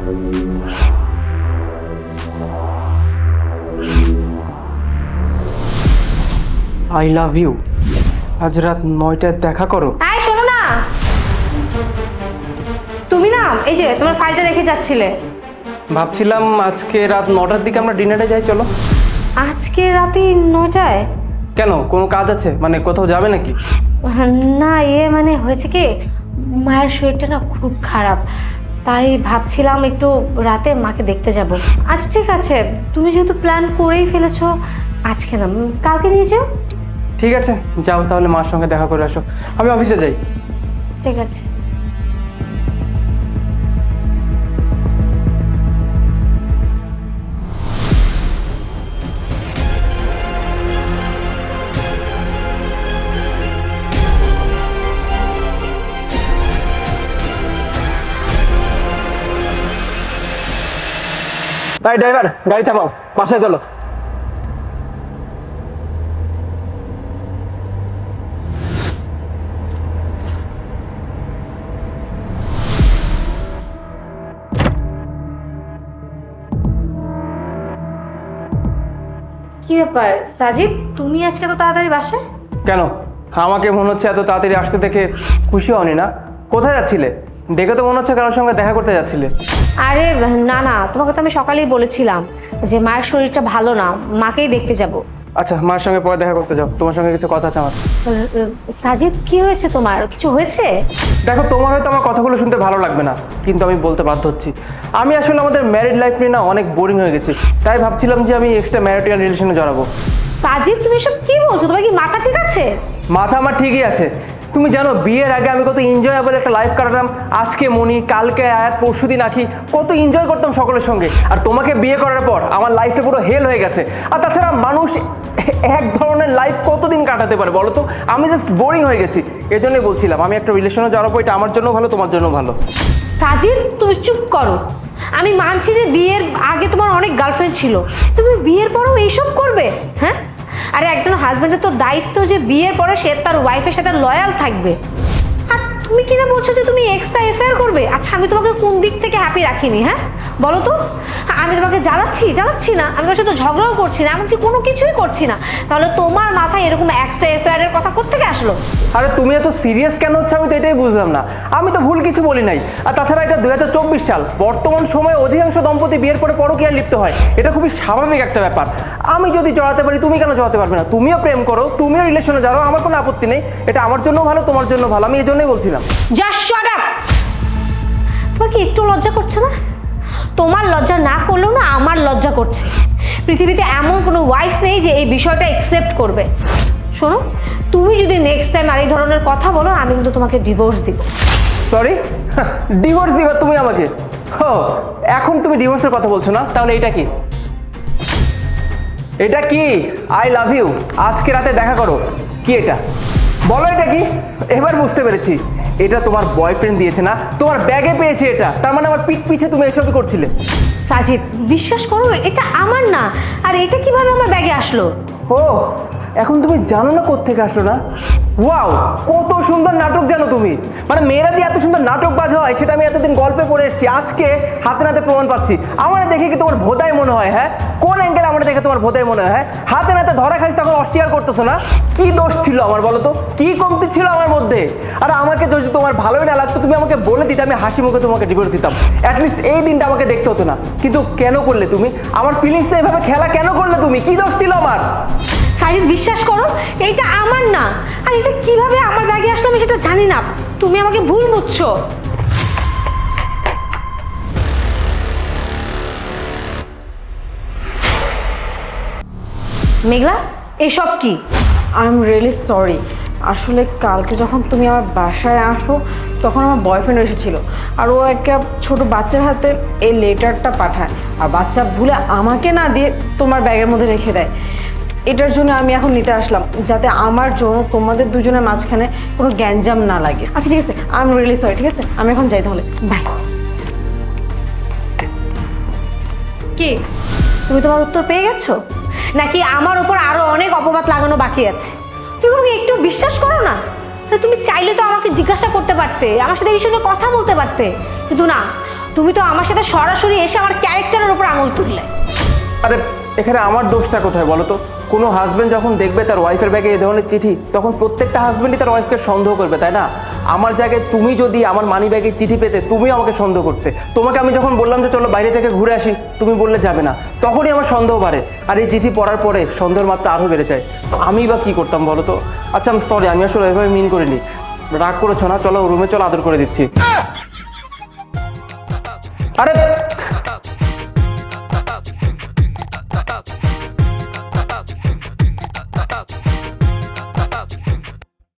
I love you. আজ রাত 9টায় দেখা করো। এই শোনো না, তুমি না এই যে তোমার ফাইলটা রেখে যাচ্ছিলে। ভাবছিলাম আজকে রাত 9টার দিকে আমরা ডিনারে যাই, চলো। আজকে রাতে 9টায়? কেন, কোনো কাজ আছে? মানে কোথাও যাবে নাকি? না, মানে হয়েছে কি, মায়ের শরীরটা না খুব খারাপ, তাই ভাবছিলাম একটু রাতে মাকে দেখতে যাব। আচ্ছা ঠিক আছে, তুমি যেহেতু প্ল্যান করেই ফেলেছো, আজকে না কালকে নিয়ে যাও। ঠিক আছে, যাও তাহলে, মার সঙ্গে দেখা করে আসো। আমি অফিসে যাই। ঠিক আছে। ভাই ড্রাইভার, গাড়ি থামাও, বাসায় চলো। কি ব্যাপার সাজিদ, তুমি আজকে তো তাড়াতাড়ি বাসায়? কেন, আমাকে মনে হচ্ছে এত তাড়াতাড়ি আসতে দেখে খুশি হওনি না? কোথায় যাচ্ছিলে? দেখে তো মনে হচ্ছে কারোর সঙ্গে দেখা করতে যাচ্ছিলে। আরে না না, তোমাকে তো আমি সকালেই বলেছিলাম যে মায়ের শরীরটা ভালো না, মাকেই দেখতে যাব। আচ্ছা, মার সঙ্গে পরে দেখা করতে যাও, তোমার সঙ্গে কিছু কথা আছে আমার। সাজিদ কি হয়েছে তোমার? কিছু হয়েছে? দেখো, তোমার হয়তো আমার কথাগুলো শুনতে ভালো লাগবে না, কিন্তু আমি বলতে বাধ্য হচ্ছি। আমি আসলে আমাদের ম্যারিড লাইফ নিয়ে না অনেক বোরিং হয়ে গেছি, তাই ভাবছিলাম যে আমি এক্সট্রা ম্যারিটাল রিলেশনে জড়াবো। সাজিদ তুমি সব কি বলছো? তোমার কি মাথা ঠিক আছে? মাথা আমার ঠিকই আছে। তুমি জানো বিয়ের আগে আমি কত এনজয়েবল একটা লাইফ কাটাতাম। আজকে মনি, কালকে আয়াত, পরশুদিন আখি, কত এনজয় করতাম সকলের সঙ্গে। আর তোমাকে বিয়ে করার পর আমার লাইফটা পুরো হেল হয়ে গেছে। আর তাছাড়া মানুষ এক ধরনের লাইফ কতদিন কাটাতে পারে বলো তো? আমি জাস্ট বোরিং হয়ে গেছি। এজন্যই বলছিলাম আমি একটা রিলেশনে জড়াবো, এটা আমার জন্য ভালো, তোমার জন্য ভালো। সাজিদ তুমি চুপ করো। আমি মানছি যে বিয়ের আগে তোমার অনেক গার্লফ্রেন্ড ছিল, তুমি বিয়ের পরেও এইসব করবে? হ্যাঁ, আরে একজন হাজব্যান্ডের তো দায়িত্ব যে বিয়ের পরে সে তার ওয়াইফের সাথে লয়াল থাকবে। আর তুমি কিনা বলছো যে তুমি এক্সট্রা অ্যাফেয়ার করবে? আচ্ছা আমি তোমাকে কোন দিক থেকে হ্যাপি রাখিনি? হ্যাঁ বলো তো। আমি তোমাকে জ্বালাচ্ছি না, আমি তোমার সাথে ঝগড়াও করছি না, এমনকি কোনো কিছুই করছি না, তাহলে তোমার মাথায় এরকম এক্সট্রা অ্যাফেয়ারের কথা কোত্থেকে আসলো? আরে তুমি এত সিরিয়াস কেন হচ্ছে আমি তো এটাই বুঝলাম না। আমি তো ভুল কিছু বলি নাই। আর তাছাড়া এটা 2024 সাল, বর্তমান সময়ে অধিকাংশ দম্পতি বিয়ের পরে পরকীয়ায় লিপ্ত হয়, এটা খুবই স্বাভাবিক একটা ব্যাপার। আমি যদি জড়াতে পারি, তুমি কেন জড়াতে পারবে না? তুমিও প্রেম করো, তুমিও রিলেশনে যাও, আমার কোনো আপত্তি নেই। এটা আমার জন্য ভালো, তোমার জন্য ভালো, আমি এই জন্যই বলছিলাম। Just shut up. তোমার কি একটু লজ্জা করছে না? তোমার লজ্জা না করলেও না আমার লজ্জা করছে। পৃথিবীতে এমন কোনো ওয়াইফ নেই যে এই বিষয়টা অ্যাকসেপ্ট করবে। শোনো, তুমি যদি নেক্সট টাইম আর এই ধরনের কথা বলো, আমি কিন্তু তোমাকে ডিভোর্স দিব। সরি, ডিভোর্স দিবা তুমি আমাকে? ও, এখন তুমি ডিভোর্সের কথা বলছো না? তাহলে এটা কি? এটা কি? আই লাভ ইউ, আজকে রাতে দেখা করো, কি এটা? বলো এটা কি? এবার বুঝতে পেরেছি, এটা তোমার বয়ফ্রেন্ড দিয়েছে না, তোমার ব্যাগে পেয়েছে এটা। তার মানে আমার পিঠ পিছে তুমি এসবই করছিলে। সাজিদ বিশ্বাস করো, এটা আমার না। আর এটা কিভাবে আমার ব্যাগে আসলো? ও, এখন তুমি জানো না কোত্থেকে আসলো না? ওয়াও, কত সুন্দর নাটক জানো তুমি। মানে মেয়েরা দিয়ে এত সুন্দর নাটকবাজ হয় সেটা আমি এতদিন গল্পে পড়ে এসেছি, আজকে হাতে নাতে প্রমাণ পাচ্ছি। আমার দেখে কি তোমার ভোদাই মনে হয়? হ্যাঁ, কোন অ্যাঙ্গেলে আমার দেখে তোমার ভোদাই মনে হয়? হ্যাঁ, হাতে নাতে ধরা খাইছ তখন অস্বীকার করতেছো না? কি দোষ ছিল আমার বলো তো? কি কমতি ছিল আমার মধ্যে? আর আমাকে যদি তোমার ভালোই না লাগতো তুমি আমাকে বলে দিতে, আমি হাসি মুখে তোমাকে ডিভোর্স দিতাম। অ্যাটলিস্ট এই দিনটা আমাকে দেখতে হতো না। কিন্তু কেন করলে তুমি? আমার ফিলিংসটা এভাবে খেলা কেন করলে তুমি? কি দোষ ছিল আমার? সাজিদ বিশ্বাস করো, এইটা আমার না। আর এটা কিভাবে আমার ব্যাগে আসলো আমি সেটা জানি না। তুমি আমাকে ভুল বুঝছো। মেঘলা, এসব কি? I am really sorry. আসলে কালকে যখন তুমি আমার বাসায় আসো তখন আমার বয়ফ্রেন্ড এসেছিল, আর ও একটা ছোট বাচ্চার হাতে এই লেটারটা পাঠায়, আর বাচ্চা ভুলে আমাকে না দিয়ে তোমার ব্যাগের মধ্যে রেখে দেয়। এটার জন্য আমি এখন নিতে আসলাম, যাতে আমার জন্য তোমাদের দুজনের মাঝখানে কোনো গ্যাঞ্জাম না লাগে। আচ্ছা ঠিক আছে, আই এম রিয়েলি সরি। ঠিক আছে, আমি এখন যাই তাহলে, বাই। কি তুমি তোমার উত্তর পেয়ে গেছো, নাকি আমার উপর আরো অনেক অপবাদ লাগানো বাকি আছে? তুমি আমাকে একটু বিশ্বাস করো না? তুমি চাইলে তো আমাকে জিজ্ঞাসা করতে পারতে, আমার সাথে এই বিষয়ে কথা বলতে পারতে, কিন্তু না, তুমি তো আমার সাথে সরাসরি এসে আমার ক্যারেক্টারের উপর আঙুল তুললে। আরে এখানে আমার দোষটা কোথায় বলো তো? কোনো হাজবেন্ড যখন দেখবে তার ওয়াইফের ব্যাগে এই ধরনের চিঠি, তখন প্রত্যেকটা হাজবেন্ডই তার ওয়াইফকে সন্দেহ করবে, তাই না? আমার জায়গায় তুমি যদি আমার মানি ব্যাগে চিঠি পেতে, তুমিও আমাকে সন্দেহ করতে। তোমাকে আমি যখন বললাম যে চলো বাইরে থেকে ঘুরে আসি, তুমি বললে যাবে না, তখনই আমার সন্দেহ বাড়ে। আর এই চিঠি পড়ার পরে সন্দেহের মাত্রা আরও বেড়ে যায়। আমি বা কি করতাম বলো তো? আচ্ছা আমি সরি, আমি আসলে এভাবে মিন করিনি। রাগ করেছো না? চলো রুমে চলো, আদর করে দিচ্ছি। আরে